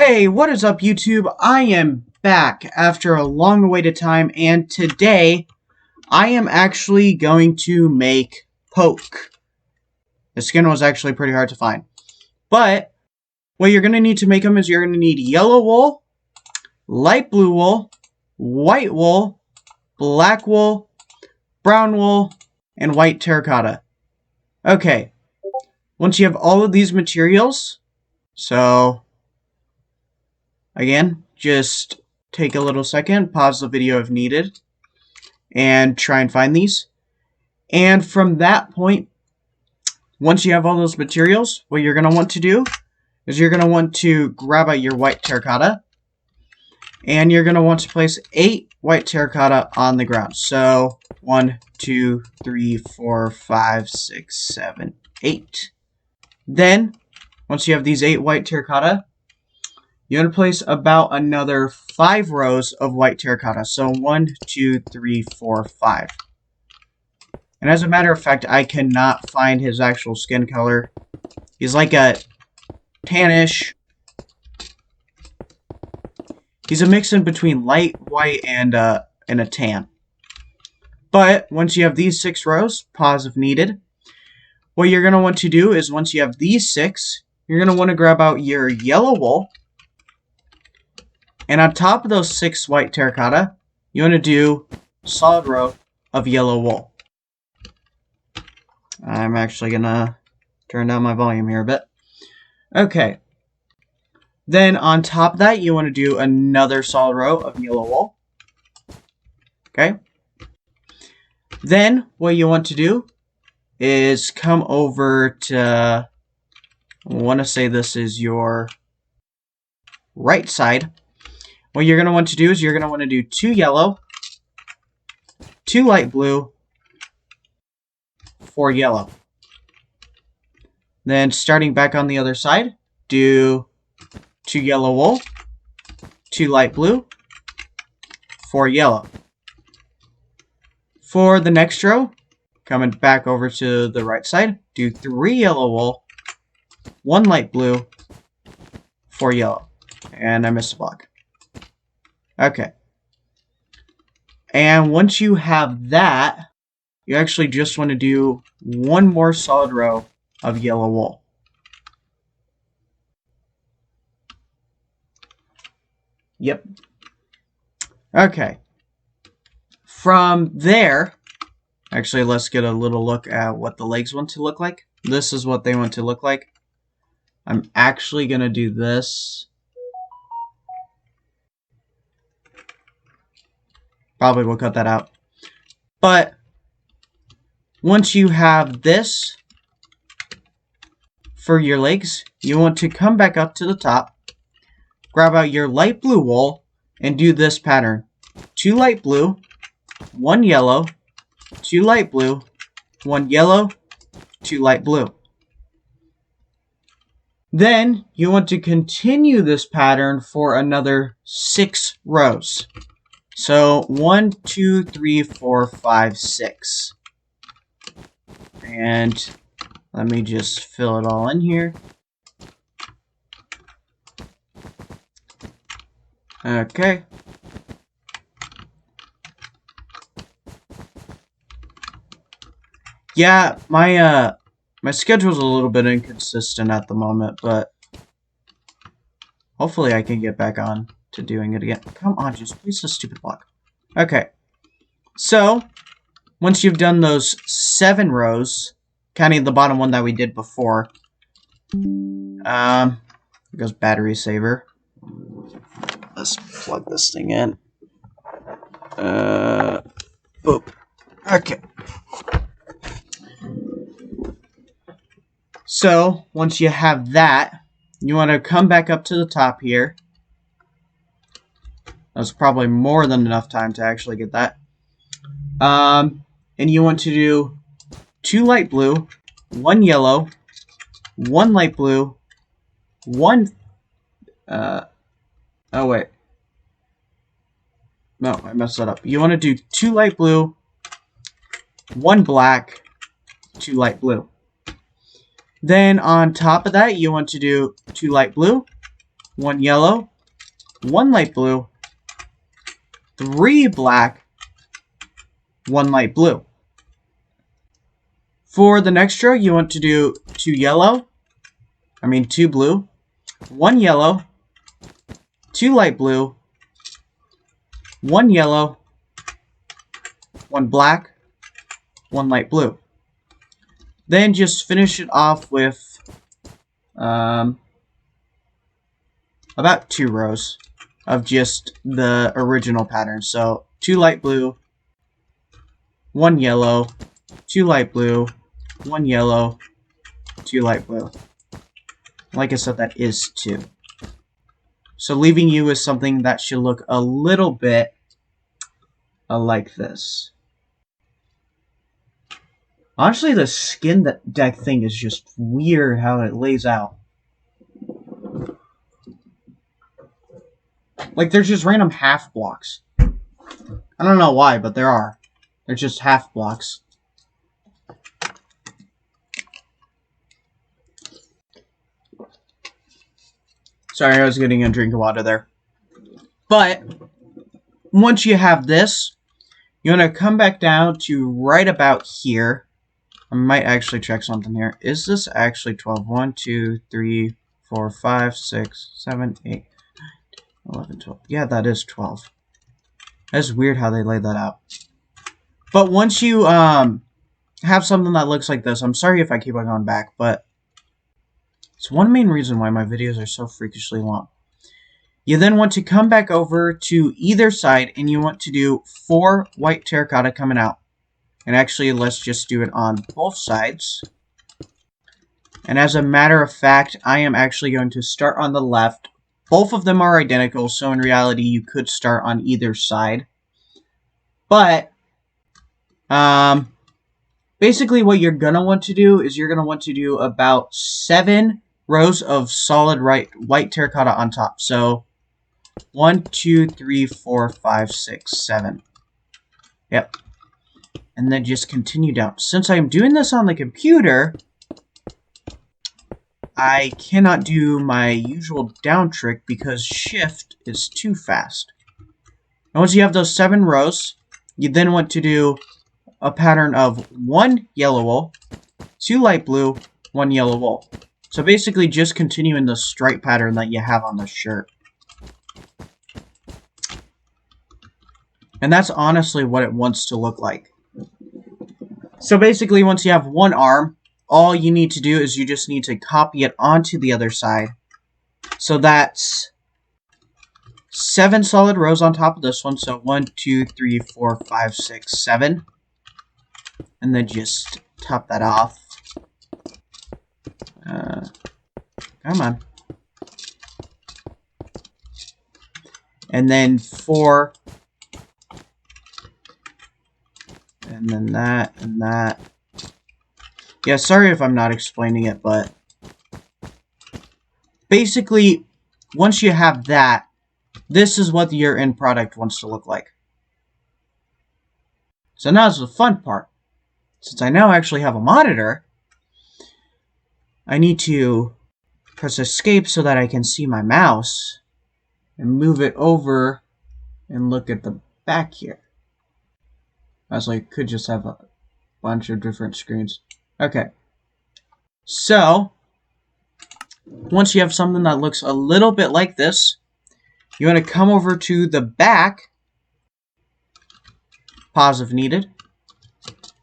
Hey, what is up, YouTube? I am back after a long-awaited time, and today I am actually going to make Poke. The skin was actually pretty hard to find. But what you're going to need to make him is you're going to need yellow wool, light blue wool, white wool, black wool, brown wool, and white terracotta. Okay, once you have all of these materials, again, just take a little second, pause the video if needed, and try and find these. And from that point, once you have all those materials, what you're going to want to do is you're going to want to grab out your white terracotta, and you're going to want to place 8 white terracotta on the ground. So 1, 2, 3, 4, 5, 6, 7, 8. Then, once you have these 8 white terracotta, you're going to place about another 5 rows of white terracotta. So 1, 2, 3, 4, 5. And as a matter of fact, I cannot find his actual skin color. He's like a tannish. He's a mix in between light white and a tan. But once you have these 6 rows, pause if needed. What you're going to want to do is once you have these 6, you're going to want to grab out your yellow wool. And on top of those 6 white terracotta, you want to do a solid row of yellow wool. I'm actually going to turn down my volume here a bit. Okay. Then on top of that, you want to do another solid row of yellow wool. Okay. Then what you want to do is come over to, I want to say this is your right side. What you're going to want to do is you're going to want to do 2 yellow, 2 light blue, 4 yellow. Then starting back on the other side, do 2 yellow wool, 2 light blue, 4 yellow. For the next row, coming back over to the right side, do 3 yellow wool, 1 light blue, 4 yellow. And I missed a block. Okay. And once you have that, you actually just want to do 1 more solid row of yellow wool. Yep. Okay. From there, actually, let's get a little look at what the legs want to look like. This is what they want to look like. I'm actually going to do this. Probably will cut that out. But once you have this for your legs, you want to come back up to the top, grab out your light blue wool, and do this pattern. 2 light blue, 1 yellow, 2 light blue, 1 yellow, 2 light blue. Then you want to continue this pattern for another 6 rows. So 1, 2, 3, 4, 5, 6. And let me just fill it all in here. Okay. Yeah, my schedule's a little bit inconsistent at the moment, but hopefully I can get back on to doing it again. Come on, just place the stupid block. Okay. So, once you've done those 7 rows, counting the bottom one that we did before, there goes battery saver. Let's plug this thing in. Boop. Okay. So, once you have that, you want to come back up to the top here. That's probably more than enough time to actually get that. And you want to do 2 light blue, 1 yellow, 1 light blue, 1... oh, wait. No, I messed that up. You want to do 2 light blue, 1 black, 2 light blue. Then on top of that, you want to do 2 light blue, 1 yellow, 1 light blue, 3 black, 1 light blue. For the next row, you want to do 2 blue, 1 yellow, 2 light blue, 1 yellow, 1 black, 1 light blue. Then just finish it off with about 2 rows of just the original pattern. So 2 light blue, 1 yellow, 2 light blue, 1 yellow, 2 light blue. Like I said, that is 2. So leaving you with something that should look a little bit like this. Honestly, the skin deck thing is just weird how it lays out. Like, there's just random half blocks. I don't know why, but there are. They're just half blocks. Sorry, I was getting a drink of water there. But once you have this, you want to come back down to right about here. I might actually check something here. Is this actually 12? 1, 2, 3, 4, 5, 6, 7, 8, 11, 12. Yeah, that is 12. That's weird how they laid that out. But once you have something that looks like this, I'm sorry if I keep on going back, but it's one main reason why my videos are so freakishly long. You then want to come back over to either side, and you want to do 4 white terracotta coming out. And actually, let's just do it on both sides. And as a matter of fact, I am actually going to start on the left. Both of them are identical, so in reality, you could start on either side. But, basically what you're going to want to do is you're going to want to do about 7 rows of solid white terracotta on top. So, 1, 2, 3, 4, 5, 6, 7. Yep. And then just continue down. Since I'm doing this on the computer, I cannot do my usual down trick because shift is too fast. And once you have those 7 rows, you then want to do a pattern of 1 yellow wool, 2 light blue, 1 yellow wool. So basically just continuing the stripe pattern that you have on the shirt. And that's honestly what it wants to look like. So basically, once you have one arm, all you need to do is you just need to copy it onto the other side. So that's 7 solid rows on top of this one. So 1, 2, 3, 4, 5, 6, 7. And then just top that off. Come on. And then 4. And then that, and that. Yeah, sorry if I'm not explaining it, but basically, once you have that, this is what your end product wants to look like. So now's the fun part. Since I now actually have a monitor, I need to press escape so that I can see my mouse and move it over and look at the back here. I was like, could just have a bunch of different screens. Okay. So, once you have something that looks a little bit like this, you want to come over to the back. Pause if needed.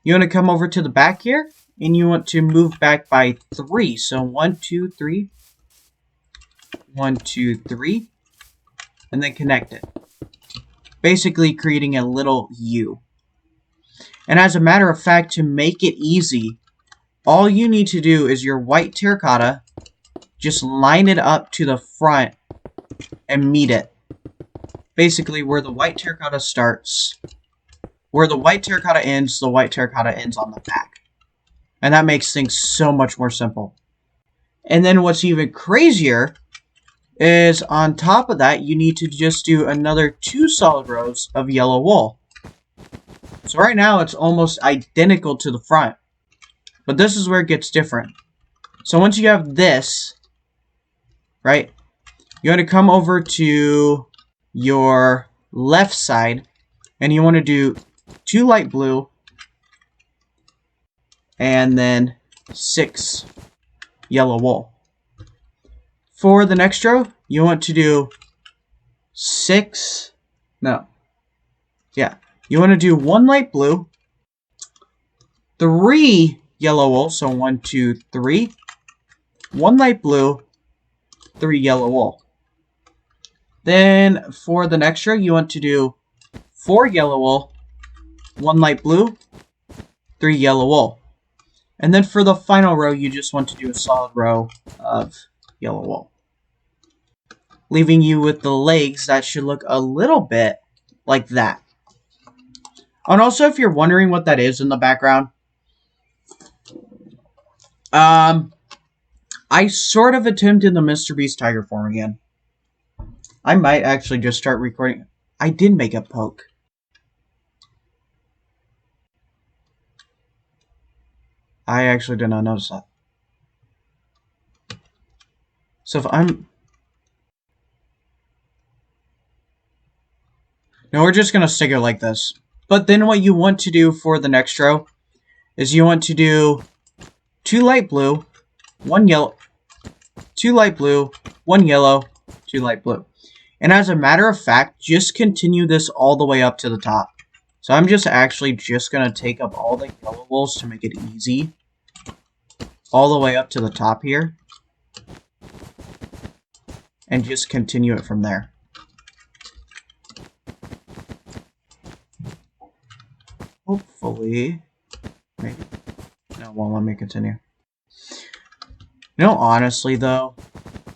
You want to come over to the back here, and you want to move back by 3. So 1, 2, 3. 1, 2, 3. And then connect it. Basically creating a little U. And as a matter of fact, to make it easy, all you need to do is your white terracotta, just line it up to the front and meet it. Basically, where the white terracotta starts, where the white terracotta ends, the white terracotta ends on the back. And that makes things so much more simple. And then what's even crazier is on top of that, you need to just do another 2 solid rows of yellow wool. So right now, it's almost identical to the front. But this is where it gets different. So once you have this, right, you want to come over to your left side, and you want to do 2 light blue, and then 6 yellow wool. For the next row, you want to do you want to do 1 light blue, 3 yellow wool, so 1, 2, 3, 1 light blue, 3 yellow wool. Then for the next row, you want to do 4 yellow wool, 1 light blue, 3 yellow wool. And then for the final row, you just want to do a solid row of yellow wool, leaving you with the legs that should look a little bit like that. And also, if you're wondering what that is in the background, I sort of attempted the Mr. Beast tiger form again. I might actually just start recording. I did make a poke. I actually did not notice that. So if I'm... No, we're just going to stick it like this. But then what you want to do for the next row is you want to do 2 light blue, 1 yellow, 2 light blue, 1 yellow, 2 light blue. And as a matter of fact, just continue this all the way up to the top. So I'm just actually just going to take up all the yellow wools to make it easy. All the way up to the top here. And just continue it from there. Hopefully, maybe. No, won't let me continue. You know, honestly though,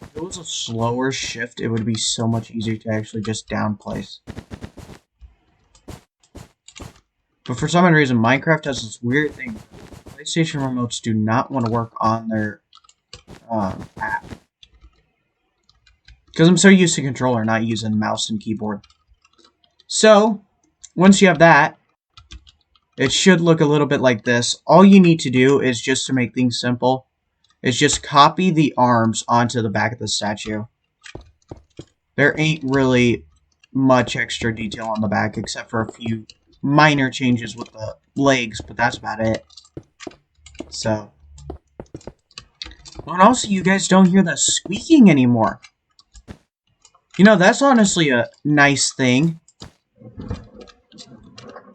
if it was a slower shift, it would be so much easier to actually just down place. But for some reason, Minecraft has this weird thing. PlayStation remotes do not want to work on their app. Because I'm so used to controller, not using mouse and keyboard. So, once you have that, it should look a little bit like this. All you need to do is, just to make things simple, is just copy the arms onto the back of the statue. There ain't really much extra detail on the back, except for a few minor changes with the legs, but that's about it. So. Well, and also, you guys don't hear the squeaking anymore. You know, that's honestly a nice thing.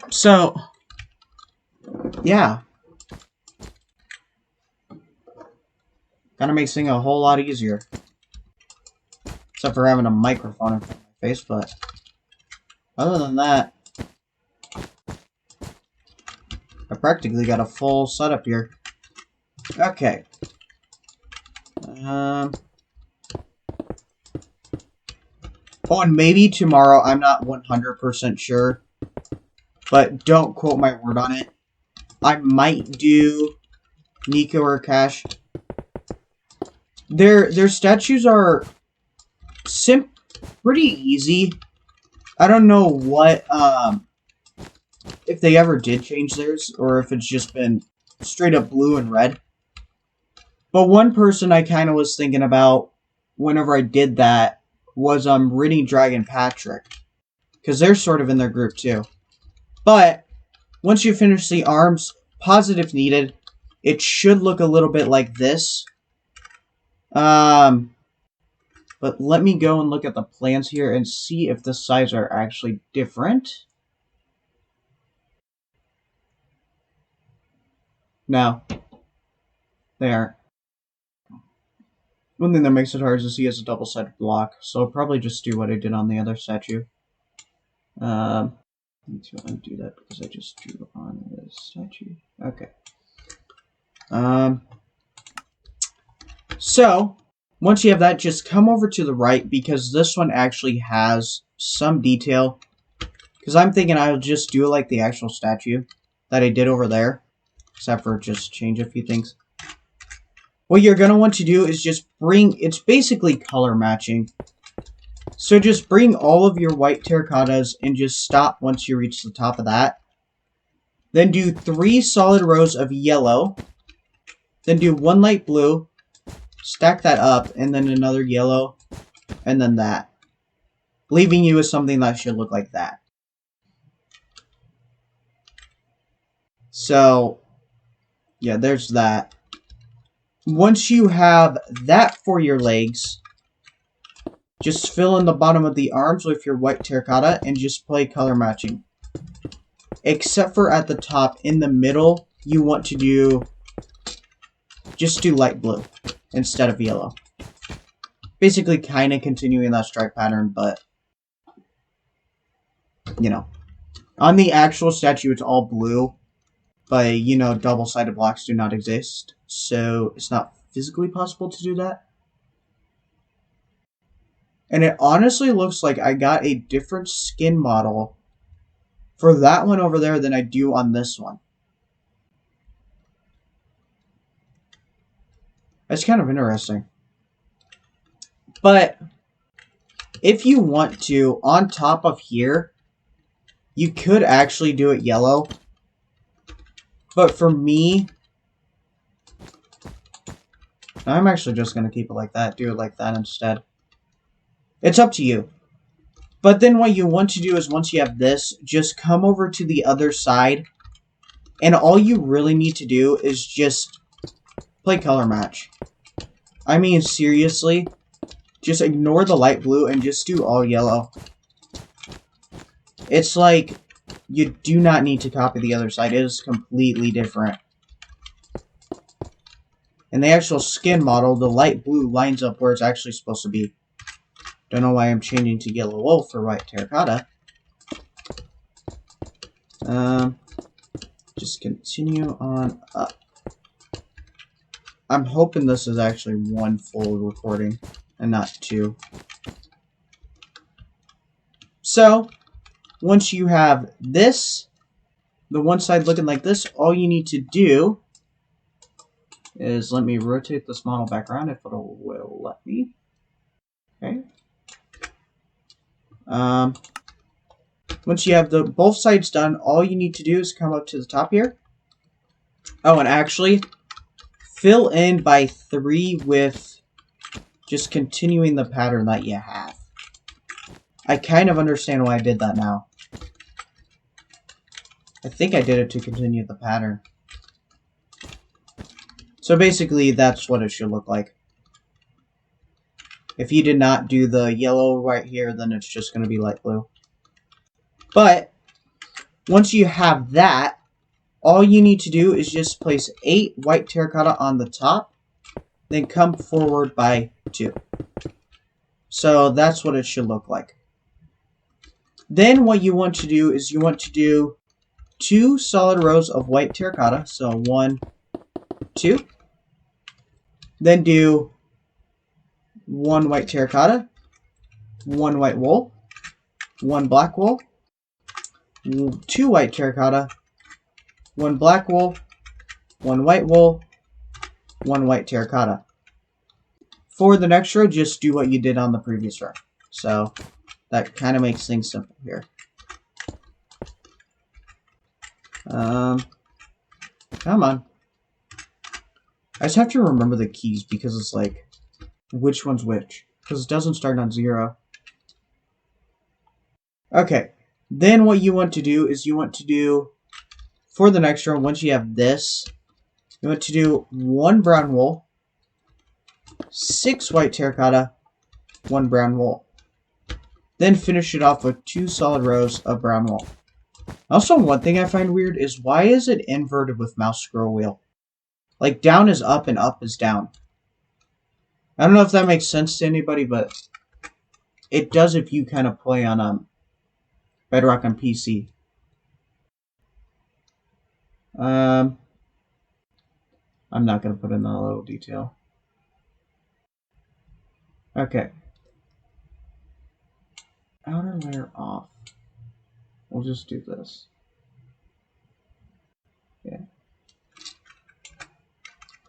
So, yeah. Kinda makes things a whole lot easier. Except for having a microphone in front of my face, but other than that, I practically got a full setup here. Okay. Oh, and maybe tomorrow, I'm not 100% sure, but don't quote my word on it. I might do Nico or Cash. Their statues are pretty easy. I don't know what, if they ever did change theirs, or if it's just been straight up blue and red. But one person I kind of was thinking about whenever I did that was Rinny Dragon Patrick, because they're sort of in their group too. But once you finish the arms, pause it if needed. It should look a little bit like this. But let me go and look at the plans here and see if the sides are actually different. No, they aren't. One thing that makes it hard is he has a double-sided block, so I'll probably just do what I did on the other statue. Let me undo that because I just drew on the statue. Okay. So, once you have that, just come over to the right, because this one actually has some detail. Because I'm thinking I'll just do it like the actual statue that I did over there, except for just change a few things. What you're going to want to do is just bring, it's basically color matching. So just bring all of your white terracottas and just stop once you reach the top of that. Then do 3 solid rows of yellow. Then do 1 light blue. Stack that up, and then another yellow. and then that. Leaving you with something that should look like that. So, yeah, there's that. Once you have that for your legs, just fill in the bottom of the arms with your white terracotta and just play color matching. Except for at the top, in the middle, you want to just do light blue instead of yellow. Basically kind of continuing that stripe pattern, but, you know. On the actual statue, it's all blue, but, you know, double-sided blocks do not exist, so it's not physically possible to do that. And it honestly looks like I got a different skin model for that one over there than I do on this one. That's kind of interesting. But if you want to, on top of here, you could actually do it yellow. But for me, I'm actually just going to keep it like that. Do it like that instead. It's up to you. But then what you want to do is once you have this, just come over to the other side. And all you really need to do is just play color match. I mean, seriously. Just ignore the light blue and just do all yellow. It's like, you do not need to copy the other side. It is completely different. And the actual skin model, the light blue lines up where it's actually supposed to be. Don't know why I'm changing to yellow wool for white terracotta. Just continue on up. I'm hoping this is actually one full recording and not two. So, once you have this, the one side looking like this, all you need to do is, let me rotate this model back around if it will let me. Okay. Once you have both sides done, all you need to do is come up to the top here. Oh, and actually, fill in by 3 with just continuing the pattern that you have. I kind of understand why I did that now. I think I did it to continue the pattern. So basically, that's what it should look like. If you did not do the yellow right here, then it's just going to be light blue. But, once you have that, all you need to do is just place 8 white terracotta on the top, then come forward by 2. So that's what it should look like. Then what you want to do is you want to do 2 solid rows of white terracotta. So 1, 2. Then do 1 white terracotta, 1 white wool, 1 black wool, 2 white terracotta, 1 black wool, 1 white wool, 1 white terracotta. For the next row, just do what you did on the previous row. So that kind of makes things simple here. Come on. I just have to remember the keys because it's like, which one's which? Because it doesn't start on 0. Okay. Then what you want to do is you want to do, for the next row, once you have this, you want to do 1 brown wool, 6 white terracotta, 1 brown wool. Then finish it off with 2 solid rows of brown wool. Also, one thing I find weird is why is it inverted with mouse scroll wheel? Like, down is up and up is down. I don't know if that makes sense to anybody, but it does if you kind of play on Bedrock on PC. I'm not going to put in that little detail. Okay. Outer layer off. We'll just do this. Yeah.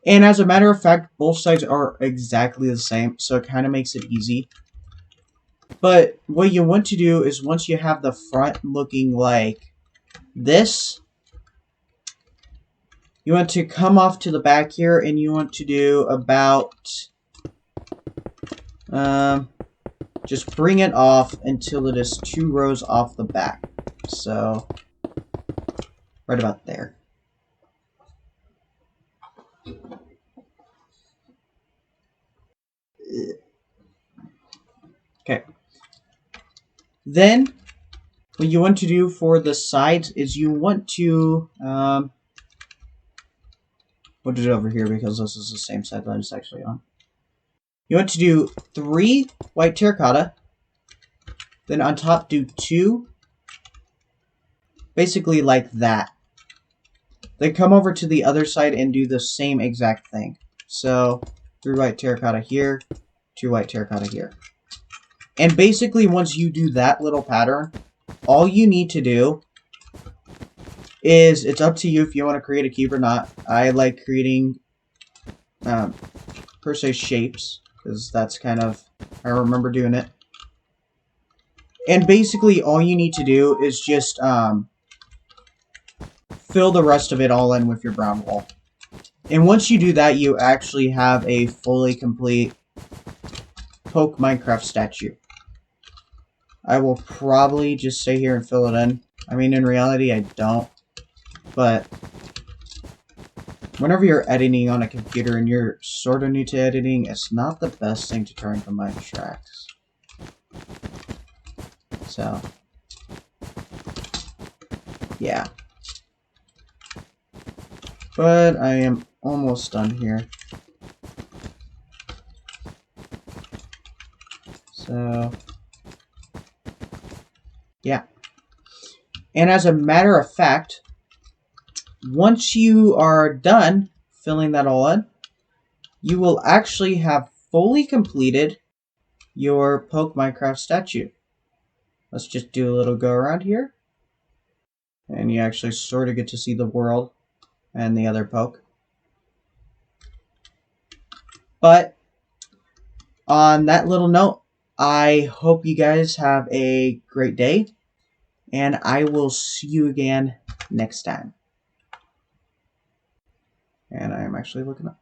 And as a matter of fact, both sides are exactly the same, so it kind of makes it easy. But what you want to do is once you have the front looking like this, you want to come off to the back here, and you want to do about just bring it off until it is 2 rows off the back. So, right about there. Okay. Then, what you want to do for the sides is you want to, put it over here because this is the same side that I'm actually on. You want to do 3 white terracotta, then on top do 2, basically like that. Then come over to the other side and do the same exact thing. So, 3 white terracotta here, 2 white terracotta here. And basically once you do that little pattern, all you need to do is, it's up to you if you want to create a cube or not. I like creating, per se, shapes, because that's kind of how I remember doing it. And basically all you need to do is just fill the rest of it all in with your brown wool. And once you do that, you actually have a fully complete Poke Minecraft statue. I will probably just stay here and fill it in. I mean, in reality, I don't. But whenever you're editing on a computer and you're sort of new to editing, it's not the best thing to try and combine tracks. So, yeah. But I am almost done here. So, yeah. And as a matter of fact, once you are done filling that all in, you will actually have fully completed your Poke Minecraft statue. Let's just do a little go around here. And you actually sort of get to see the world and the other Poke. But on that little note, I hope you guys have a great day. And I will see you again next time. And I am actually looking up.